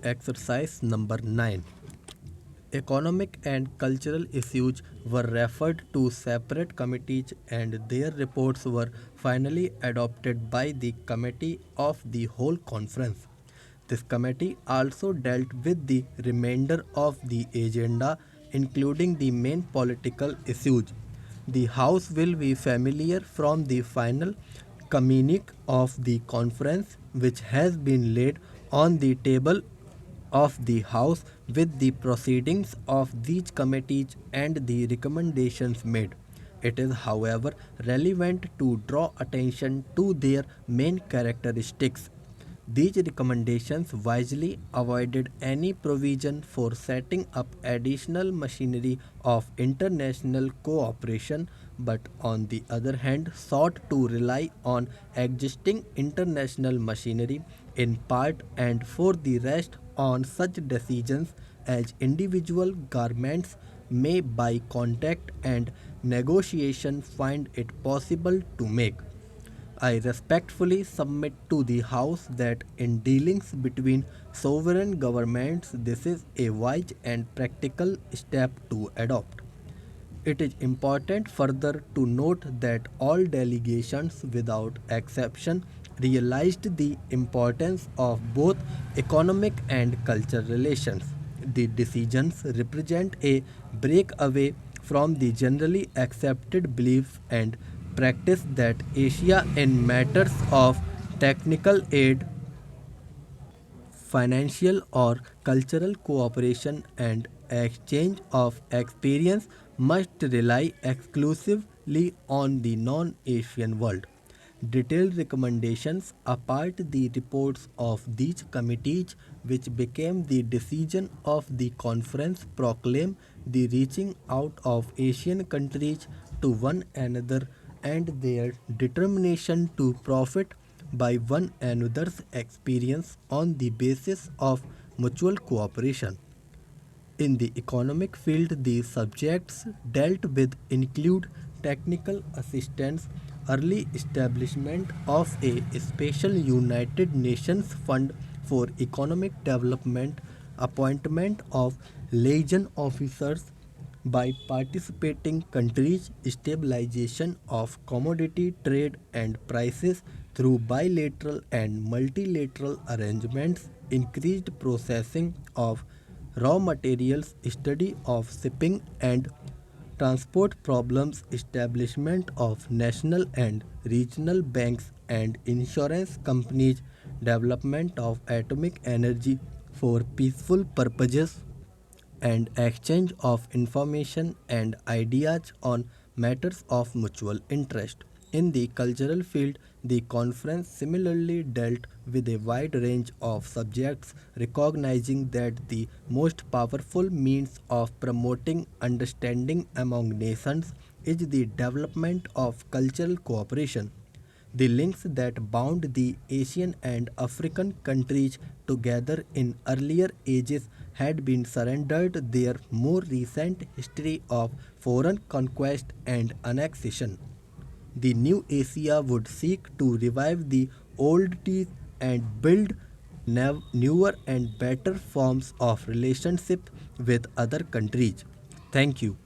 Exercise number 9. Economic and cultural issues were referred to separate committees and their reports were finally adopted by the Committee of the Whole Conference. This committee also dealt with the remainder of the agenda, including the main political issues. The House will be familiar from the final communique of the conference, which has been laid on the table of the House with the proceedings of these committees and the recommendations made. It is, however, relevant to draw attention to their main characteristics. These recommendations wisely avoided any provision for setting up additional machinery of international cooperation, but on the other hand sought to rely on existing international machinery in part and for the rest on such decisions as individual governments may by contact and negotiation find it possible to make. I respectfully submit to the House that in dealings between sovereign governments, this is a wise and practical step to adopt. It is important further to note that all delegations without exception realized the importance of both economic and cultural relations. The decisions represent a breakaway from the generally accepted belief and practice that Asia in matters of technical aid, financial or cultural cooperation and exchange of experience must rely exclusively on the non-Asian world. Detailed recommendations apart the reports of these committees which became the decision of the conference proclaim the reaching out of Asian countries to one another and their determination to profit by one another's experience on the basis of mutual cooperation. In the economic field, the subjects dealt with include technical assistance, early establishment of a special United Nations Fund for Economic Development, appointment of liaison officers by participating countries, stabilization of commodity trade and prices through bilateral and multilateral arrangements, increased processing of raw materials, study of shipping and transport problems, establishment of national and regional banks and insurance companies, development of atomic energy for peaceful purposes, and exchange of information and ideas on matters of mutual interest. In the cultural field, the conference similarly dealt with a wide range of subjects, recognizing that the most powerful means of promoting understanding among nations is the development of cultural cooperation. The links that bound the Asian and African countries together in earlier ages had been surrendered their more recent history of foreign conquest and annexation. The new Asia would seek to revive the old ties and build newer and better forms of relationship with other countries. Thank you.